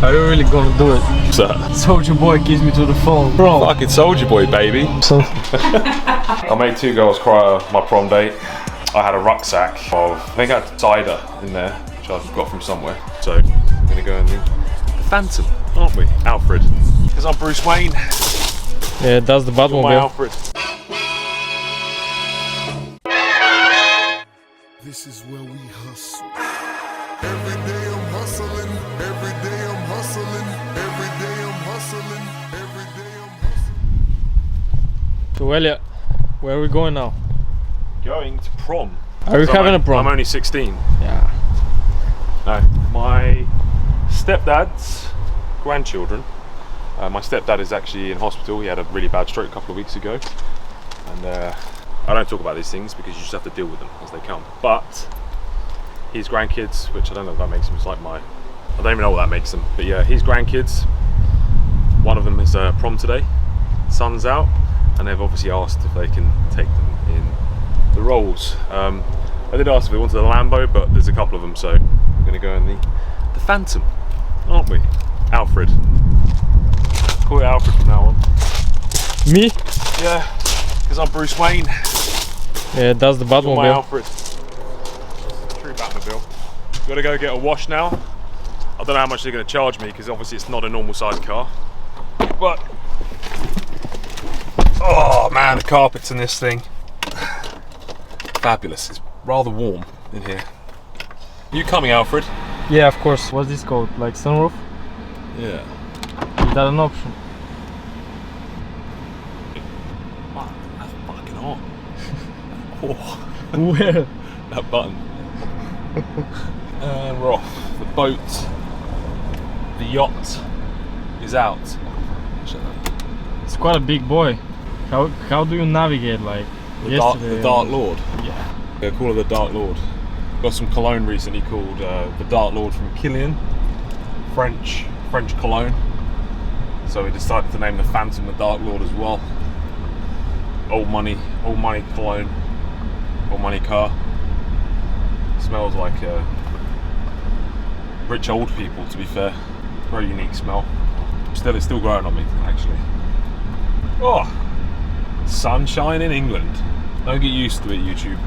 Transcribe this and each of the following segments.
Are you really gonna do it? What's that? Soldier boy gives me to the phone. Prom. Fucking soldier boy, baby. I made 2 girls cry at my prom date. I had a rucksack of, I think I had cider in there, which I've got from somewhere. So I'm gonna go in the Phantom, aren't we, Alfred? Because I'm Bruce Wayne. Yeah, that's the Batmobile. My Alfred. This is where we hustle. Every day I'm hustling. Every day I'm hustling. Every day I'm hustling. Every day I'm hustling. So Elliot, where are we going now? Going to prom. Are you having a prom? I'm only 16. Yeah. No, my stepdad's grandchildren. My stepdad is actually in hospital. He had a really bad stroke a couple of weeks ago. And I don't talk about these things because you just have to deal with them as they come. But his grandkids, which I don't know if that makes them, it's like I don't even know what that makes them. But yeah, his grandkids, one of them is prom today. Sun's out, and they've obviously asked if they can take them in the roles. I did ask if they wanted a Lambo, but there's a couple of them, so we're gonna go in the Phantom, aren't we? Alfred. Call it Alfred from now on. Me? Yeah, because I'm Bruce Wayne. Yeah, that's the My Batmobile. Alfred. True Batmobile. Gotta go get a wash now. I don't know how much they're gonna charge me because obviously it's not a normal sized car. But oh man, the carpets in this thing. Fabulous. It's rather warm in here. You coming, Alfred? Yeah, of course. What's this called? Like sunroof? Yeah. Is that an option? Wow, that's fucking hot. Oh, Where? that button. And we're off. The boat, the yacht is out. Shut up. It's quite a big boy. How do you navigate like The yesterday? Dark Lord. Yeah. They call it the Dark Lord. Got some cologne recently called the Dark Lord from Killian. French cologne. So we decided to name the Phantom the Dark Lord as well. Old money cologne. Old money car. Smells like rich old people, to be fair. Very unique smell. It's still growing on me, actually. Oh, sunshine in England. Don't get used to it, YouTube.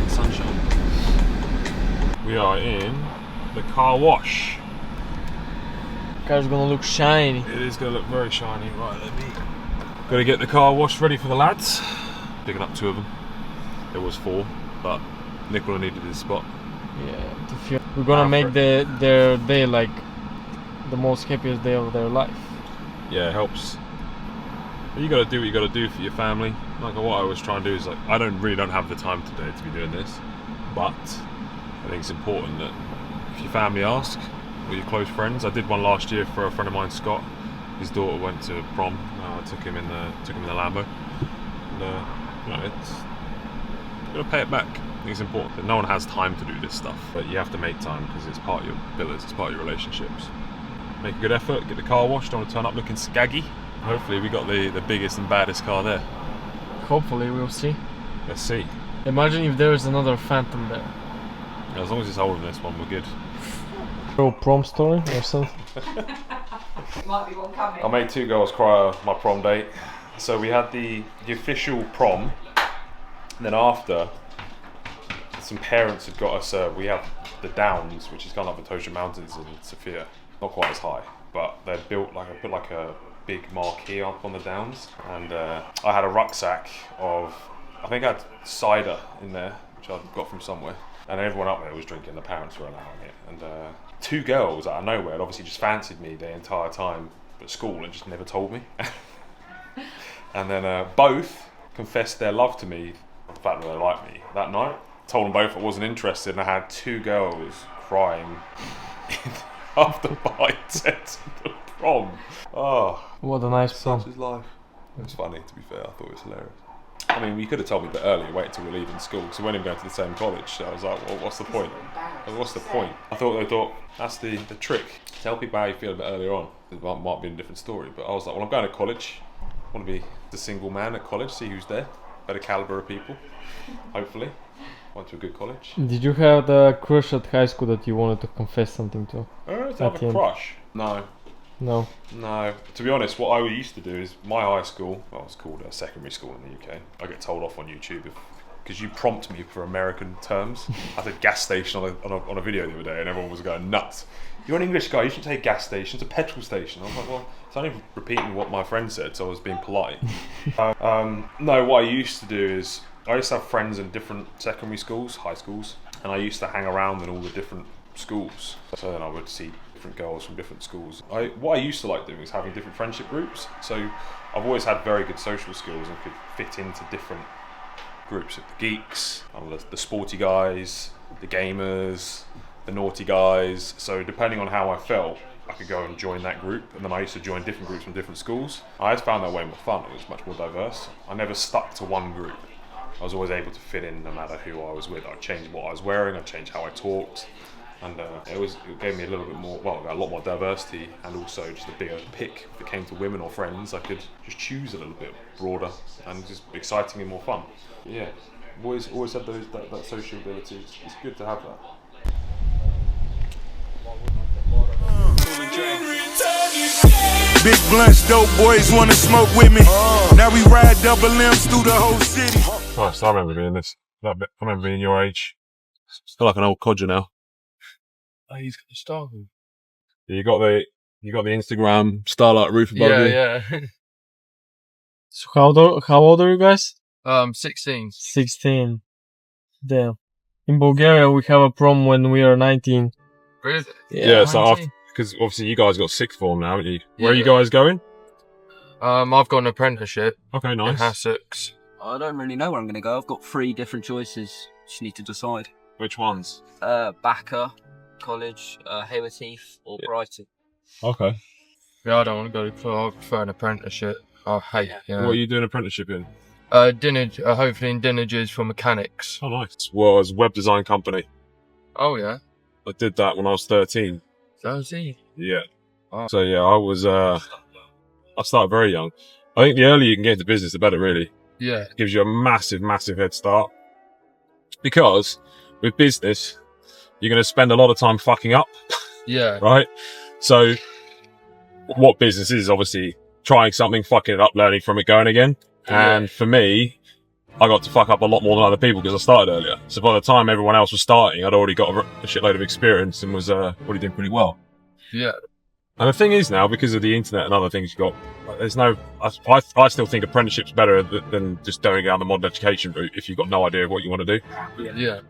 Sunshine. We are in the car wash. Car's gonna look shiny. It is going to look very shiny. Right, got to get the car washed ready for the lads. Picking up 2 of them. There was 4, but Nicola needed his spot. Yeah. We're gonna make their day like the most happiest day of their life. Yeah, it helps. But you got to do what you got to do for your family. Like what I was trying to do is like I really don't have the time today to be doing this, but I think it's important that if your family ask or your close friends. I did one last year for a friend of mine, Scott. His daughter went to prom. I took him in the Lambo. And, you know, it's you got to pay it back. I think it's important that no one has time to do this stuff, but you have to make time because it's part of your pillars, it's part of your relationships. Make a good effort, get the car washed. Don't want to turn up looking scaggy. Hopefully we got the biggest and baddest car there. Hopefully we'll see. Let's see. Imagine if there is another Phantom there. Yeah, as long as it's older than this one, we're good. Pro prom story or something? Might be one coming. I made 2 girls cry at my prom date. So we had the official prom, and then after, some parents had got us, we have the Downs, which is kind of like the Tosha Mountains in Sofia. Not quite as high, but they put like a big marquee up on the Downs, and I had a rucksack of, I think I had cider in there, which I got from somewhere, and everyone up there was drinking, the parents were allowing it, and 2 girls out of nowhere had obviously just fancied me the entire time at school and just never told me. And then both confessed their love to me, the fact that they liked me that night. Told them both I wasn't interested, and I had 2 girls crying after bites at the prom. Oh, What a nice prom. such is life. It was funny, to be fair. I thought it was hilarious. I mean, you could have told me a bit earlier, wait until we're leaving school, because we weren't even going to the same college. So I was like, well, what's the point? What's the point? I thought they thought that's the trick. Tell people how you feel a bit earlier on. It might be a different story, but I was like, well, I'm going to college. I want to be the single man at college, see who's there. Better caliber of people, hopefully. Went to a good college. Did you have the crush at high school that you wanted to confess something to? To have At a the end. crush? No. No. No. To be honest, what I used to do is my high school, well, it's called a secondary school in the UK. I get told off on YouTube because you prompt me for American terms. At a gas station on a video the other day, and everyone was going nuts. You're an English guy, you shouldn't say gas station, it's a petrol station. I was like, well, it's only repeating what my friend said, so I was being polite. No, what I used to do is, I used to have friends in different secondary schools, high schools, and I used to hang around in all the different schools. So then I would see different girls from different schools. What I used to like doing is having different friendship groups. So I've always had very good social skills and could fit into different groups. The geeks, the sporty guys, the gamers, the naughty guys. So depending on how I felt, I could go and join that group. And then I used to join different groups from different schools. I just found that way more fun. It was much more diverse. I never stuck to one group. I was always able to fit in no matter who I was with. I'd change what I was wearing, I'd change how I talked. And it gave me a little bit more, well, a lot more diversity, and also just a bigger pick. If it came to women or friends, I could just choose a little bit broader and just exciting and more fun. Yeah, always had that social ability. It's good to have that. Big blunts, dope boys wanna smoke with me. Now we ride double M's through the whole city. Nice, I remember doing this. I remember being your age. Still like an old codger now. Oh, he's got the star. You got the Instagram starlight roof above you. Yeah. So how old are you guys? 16. 16. Damn. In Bulgaria, we have a prom when we are 19. Really? Yeah, so 19. because obviously you guys got sixth form now, haven't you? Where are you Yeah. guys going? I've got an apprenticeship Okay, in nice. Hassocks. I don't really know where I'm going to go. I've got 3 different choices. Just need to decide. Which ones? Backer, College, Hayward Heath, or Brighton. Okay. Yeah, I don't want to go. I prefer an apprenticeship. I hate. Yeah. What are you doing apprenticeship in? Hopefully in Dinnages for mechanics. Oh, nice. Well, it's a web design company. Oh yeah. I did that when I was 13. Does he? Yeah. Oh. So yeah, I started very young. I think the earlier you can get into business, the better, really. Yeah. It gives you a massive, massive head start. Because with business, you're going to spend a lot of time fucking up, Yeah. right? So what business is obviously trying something, fucking it up, learning from it, going again. Yeah. And for me, I got to fuck up a lot more than other people because I started earlier. So by the time everyone else was starting, I'd already got a shitload of experience and was already doing pretty well. Yeah. And the thing is now, because of the internet and other things you got, there's no. I still think apprenticeship's better than just going down the modern education route if you've got no idea of what you want to do. Yeah.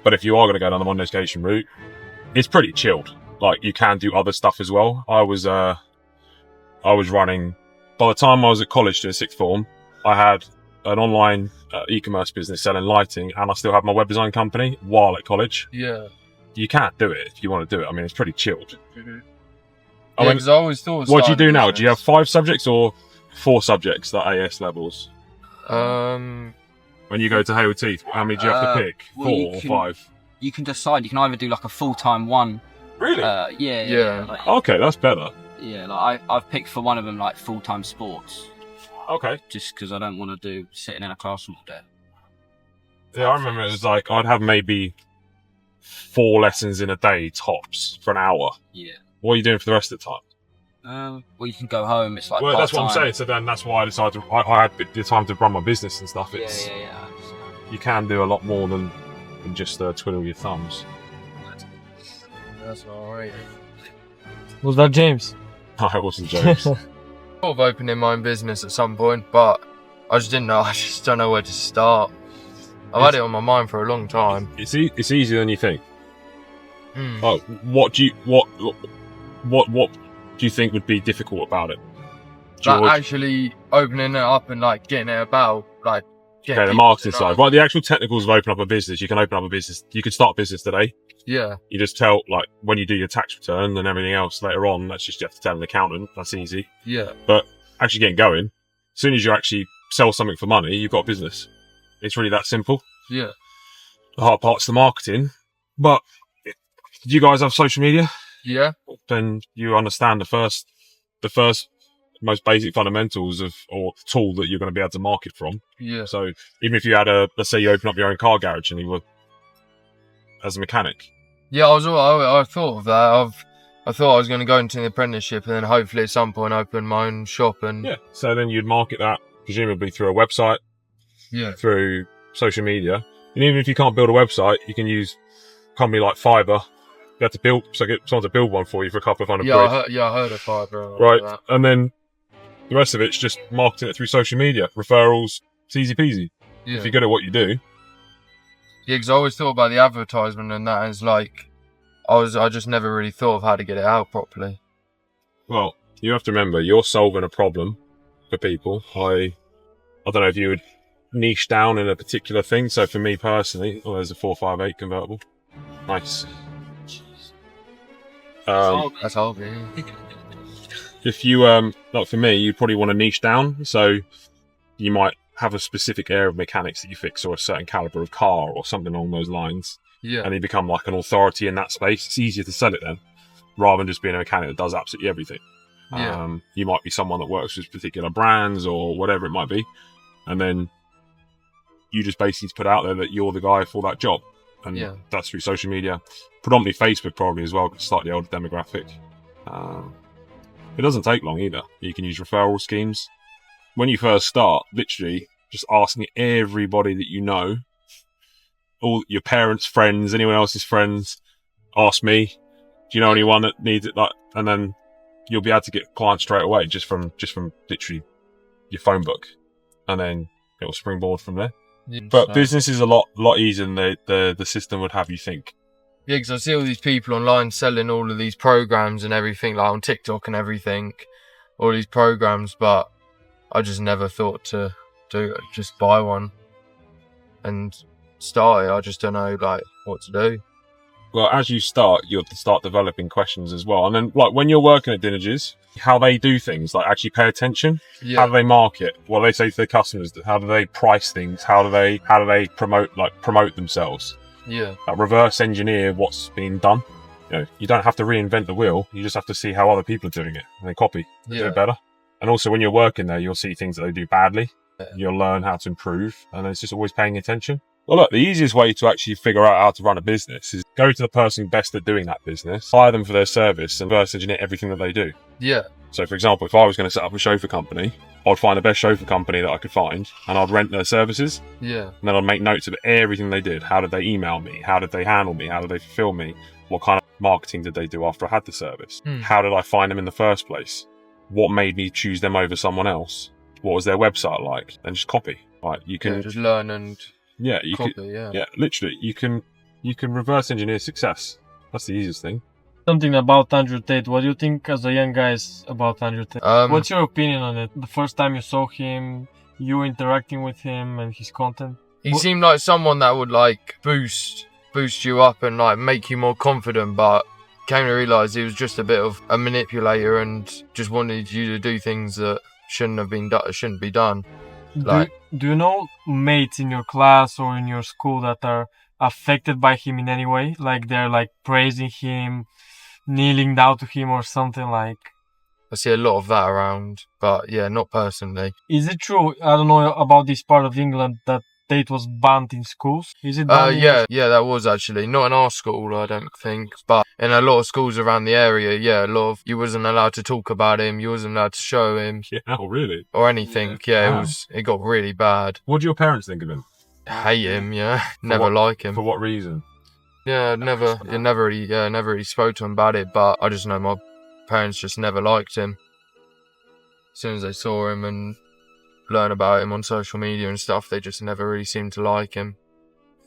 But if you are going to go down the modern education route, it's pretty chilled. Like you can do other stuff as well. I was running. By the time I was at college doing sixth form, I had an online e-commerce business selling lighting, and I still have my web design company while at college. Yeah. You can't do it if you want to do it. I mean, it's pretty chilled. I Yeah, mean, because I always thought. what do you do now? Do you have starting 5 subjects or 4 subjects at AS levels? business. When you go to Hayward Heath, how many do you have to pick? well, 4 you or can- 5? You can decide. You can either do like a full-time one. Really? Yeah. Yeah. Like, Okay, that's better. yeah. Like I've picked for one of them like full-time sports, Okay. just because I don't want to do sitting in a classroom all day. Yeah, I remember it was like I'd have maybe 4 lessons in a day tops for an hour. Yeah. What are you doing for the rest of the time? Well, you can go home. It's like Well, that's what I'm part-time. saying. So then that's why I decided I had the time to run my business and stuff. Yeah, It's yeah, yeah. I understand. You can do a lot more than just twiddle your thumbs. That's alright. Was that James? No, it wasn't James. Thought of opening my own business at some point, but I just didn't know. I just don't know where to start. I've had it on my mind for a long time. it's easier than you think. Hmm. Oh, what do you think would be difficult about it? Like George? actually opening it up and like getting it about, like getting Okay, the people marketing to know. side. Right, the actual technicals of opening up a business. You can open up a business. You can start a business today. Yeah, You just tell, like, when you do your tax return and everything else later on, that's just you have to tell an accountant. That's easy. yeah, Actually getting going, as soon as you actually sell something for money, you've got a business. It's really that simple. yeah. The hard part's the marketing. But do you guys have social media? Yeah, Then you understand the first most basic fundamentals of or tool that you're going to be able to market from. Yeah. So even if you had let's say you open up your own car garage and you were as a mechanic. Yeah, I thought of that. I thought I was going to go into an apprenticeship and then hopefully at some point open my own shop and Yeah. So then you'd market that presumably through a website, through social media, and even if you can't build a website, you can use a company like Fiverr. You have to get someone to build one for you for a couple of $100. I heard of Fiverr. Right, That. and then the rest of it's just marketing it through social media, referrals. It's easy peasy. Yeah. If you're good at what you do. Yeah, because I always thought about the advertisement and that is like, I just never really thought of how to get it out properly. Well, you have to remember, you're solving a problem for people. I don't know if you would niche down in a particular thing. So for me personally, there's a 458 convertible. Nice. That's hard, yeah. If you, like for me, you'd probably want to niche down. So you might have a specific area of mechanics that you fix or a certain caliber of car or something along those lines. Yeah. And you become like an authority in that space. It's easier to sell it then, rather than just being a mechanic that does absolutely everything. Yeah. You might be someone that works with particular brands or whatever it might be. And then you just basically put out there that you're the guy for that job. And that's through social media, predominantly Facebook probably as well, slightly older demographic. It doesn't take long either. You can use referral schemes. When you first start, literally just asking everybody that you know, all your parents, friends, anyone else's friends, ask me, do you know anyone that needs it? Like, and then you'll be able to get clients straight away just from literally your phone book, and then it'll springboard from there. Yeah, but business is a lot easier than the system would have you think. Yeah, because I see all these people online selling all of these programs and everything, like on TikTok and everything, all these programs, but I just never thought to just buy one and start it. I just don't know like what to do. Well, as you start, you'll start developing questions as well. And then, like, when you're working at Dinnages, how they do things, like, actually pay attention. Yeah. How do they market? What do they say to their customers? How do they price things? How do they promote themselves? Yeah. Like, reverse engineer what's being done. You know, you don't have to reinvent the wheel. You just have to see how other people are doing it and then copy. Do it better. And also, when you're working there, you'll see things that they do badly. Yeah. You'll learn how to improve, and it's just always paying attention. Well, look, the easiest way to actually figure out how to run a business is go to the person best at doing that business, hire them for their service, and reverse engineer everything that they do. Yeah. So, for example, if I was going to set up a chauffeur company, I'd find the best chauffeur company that I could find, and I'd rent their services. Yeah. And then I'd make notes of everything they did. How did they email me? How did they handle me? How did they fulfill me? What kind of marketing did they do after I had the service? How did I find them in the first place? What made me choose them over someone else? What was their website like? And just copy. Like, you can just learn and you copy. can, yeah, literally, you can reverse engineer success. That's the easiest thing. Something about Andrew Tate. What do you think as a young guy about Andrew Tate? What's your opinion on it? The first time you saw him, you interacting with him and his content? He seemed like someone that would like boost you up and like make you more confident, but came to realise he was just a bit of a manipulator and just wanted you to do things that shouldn't be done. Do you know mates in your class or in your school that are affected by him in any way? Like they're like praising him, kneeling down to him or something like? I see a lot of that around, but yeah, not personally. Is it true? I don't know about this part of England that Tate was banned in schools. Is it banned? Yeah, that was actually not in our school, I don't think, but in a lot of schools around the area. Yeah, you wasn't allowed to talk about him. You wasn't allowed to show him. Yeah, oh really? Or anything. Yeah, it got really bad. What do your parents think of him? Hate him. Yeah, never like him. For what reason? Yeah, never really spoke to him about it. But I just know my parents just never liked him. As soon as they saw him and learn about him on social media and stuff, they just never really seemed to like him.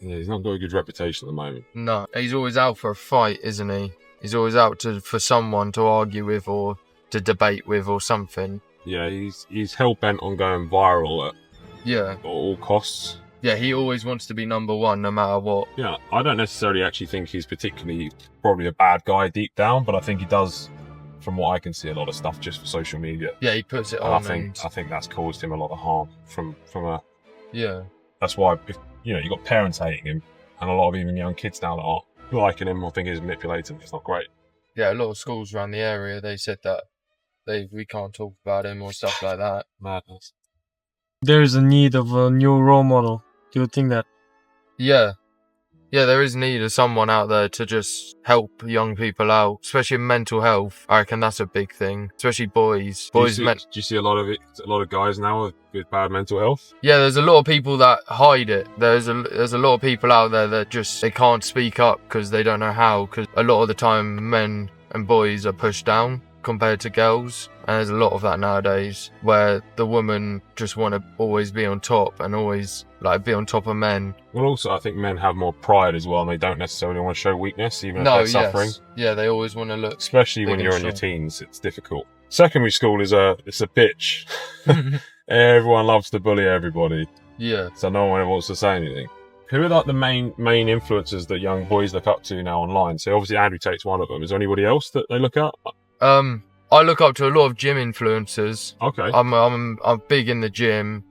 Yeah, he's not got a good reputation at the moment. No, he's always out for a fight, isn't he? He's always out for someone to argue with or to debate with or something. Yeah, he's hell-bent on going viral at all costs. Yeah, he always wants to be number one no matter what. Yeah, I don't necessarily actually think he's probably a bad guy deep down, but I think he does, from what I can see, a lot of stuff just for social media. Yeah, he puts it on. I think that's caused him a lot of harm from a. Yeah. That's why you've got parents hating him, and a lot of even young kids now that are liking him or think he's manipulating. It's not great. Yeah, a lot of schools around the area, they said that we can't talk about him or stuff like that. Madness. There is a need of a new role model. Do you think that? Yeah. Yeah, there is need of someone out there to just help young people out, especially in mental health. I reckon that's a big thing, especially boys. Do you see a lot of guys now with bad mental health? Yeah, there's a lot of people that hide it. There's a lot of people out there that they can't speak up because they don't know how. Because a lot of the time, men and boys are pushed down compared to girls, and there's a lot of that nowadays where the women just want to always be on top and always be on top of men. Well, also I think men have more pride as well, and they don't necessarily want to show weakness, even if they're suffering. Yeah, they always want to look. Especially when you're in your teens, it's difficult. Secondary school it's a bitch. Everyone loves to bully everybody. Yeah. So no one ever wants to say anything. Who are the main influencers that young boys look up to now online? So obviously Andrew Tate's one of them. Is there anybody else that they look at? I look up to a lot of gym influencers. Okay. I'm big in the gym.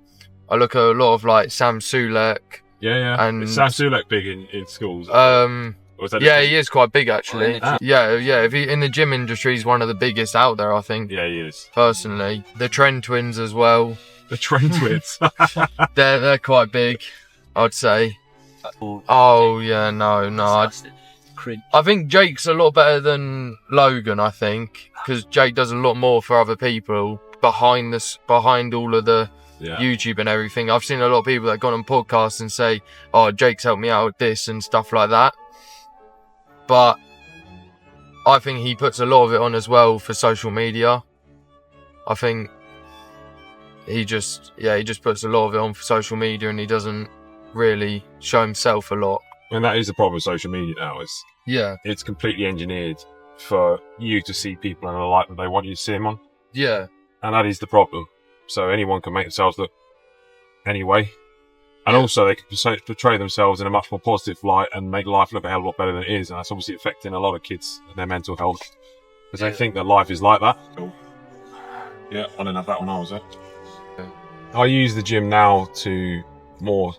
I look at a lot of Sam Sulek. Yeah. And is Sam Sulek big in schools? Yeah, he is quite big actually. Yeah. If he in the gym industry, he's one of the biggest out there, I think. Yeah, he is. Personally, the Trend Twins as well. The Trend Twins. they're quite big, I'd say. Oh yeah, no. I think Jake's a lot better than Logan. I think because Jake does a lot more for other people behind all of the YouTube and everything. I've seen a lot of people that have gone on podcasts and say, "Oh, Jake's helped me out with this and stuff like that." But I think he puts a lot of it on as well for social media. I think he just puts a lot of it on for social media, and he doesn't really show himself a lot. And that is the problem with social media now. It's completely engineered for you to see people in a light that they want you to see them on. Yeah. And that is the problem. So anyone can make themselves look any way. And also they can portray themselves in a much more positive light and make life look a hell of a lot better than it is. And that's obviously affecting a lot of kids and their mental health. Because they think that life is like that. Cool. Yeah, I didn't have that when I was there. I use the gym now to more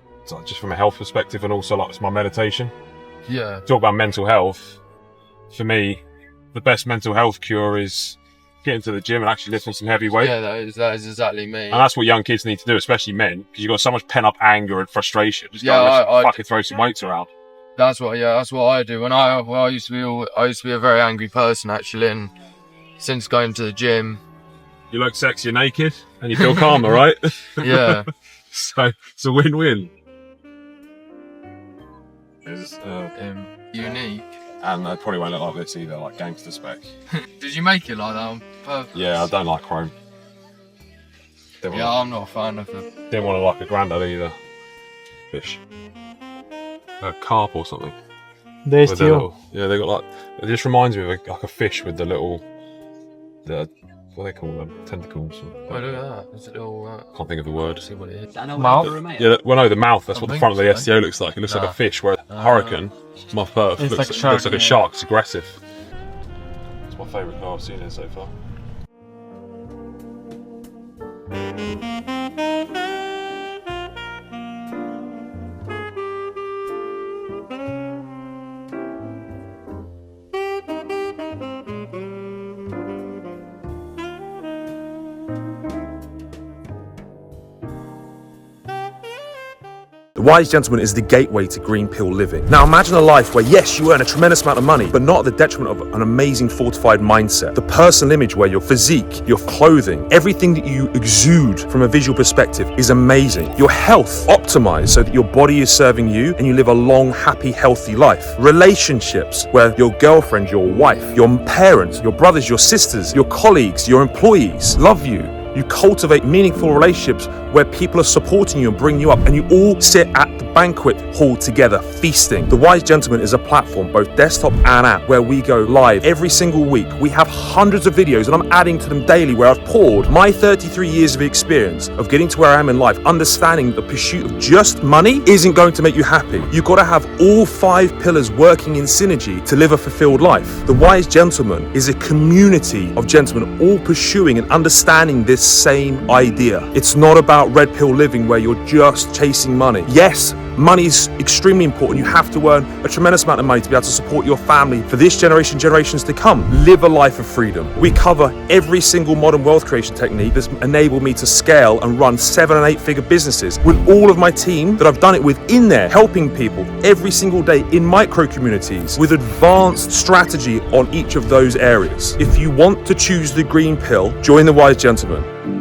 just from a health perspective, and also it's my meditation. Yeah. Talk about mental health. For me, the best mental health cure is getting to the gym and actually lifting some heavy weight. Yeah, that is exactly me. And that's what young kids need to do, especially men, because you've got so much pent up anger and frustration. Just fucking throw some weights around. That's what I do. And I used to be a very angry person actually, and since going to the gym, you look sexy naked and you feel calmer, right? Yeah. So it's a win-win. It's unique. And it probably won't look like this either, like gangster spec. Did you make it like that on purpose? Yeah, I don't like chrome. I'm not a fan of the... Didn't want to like a grandad either. Fish. A carp or something. They still... They got it just reminds me of like a fish with the little... what do they call them? Tentacles. Oh, look at that. It's a little... Can't think of the word. See what it is. Mouth? Yeah, the mouth. That's what the front of the STO looks like. It looks like a fish, where a hurricane, my perf, looks like a shark. It's aggressive. It's my favourite car I've seen here so far. The Wise Gentleman is the gateway to green pill living. Now imagine a life where yes, you earn a tremendous amount of money, but not at the detriment of an amazing fortified mindset. The personal image where your physique, your clothing, everything that you exude from a visual perspective is amazing. Your health optimized so that your body is serving you and you live a long, happy, healthy life. Relationships where your girlfriend, your wife, your parents, your brothers, your sisters, your colleagues, your employees love you. You cultivate meaningful relationships where people are supporting you and bringing you up, and you all sit at the banquet hall together, feasting. The Wise Gentleman is a platform, both desktop and app, where we go live every single week. We have hundreds of videos, and I'm adding to them daily, where I've poured my 33 years of experience of getting to where I am in life, understanding the pursuit of just money isn't going to make you happy. You've got to have all 5 pillars working in synergy to live a fulfilled life. The Wise Gentleman is a community of gentlemen all pursuing and understanding this same idea. It's not about red pill living where you're just chasing money. Yes, Money is extremely important. You have to earn a tremendous amount of money to be able to support your family for this generation, generations to come. Live a life of freedom. We cover every single modern wealth creation technique that's enabled me to scale and run 7 and 8 figure businesses with all of my team that I've done it with in there, helping people every single day in micro communities with advanced strategy on each of those areas. If you want to choose the green pill, join the Wise Gentleman.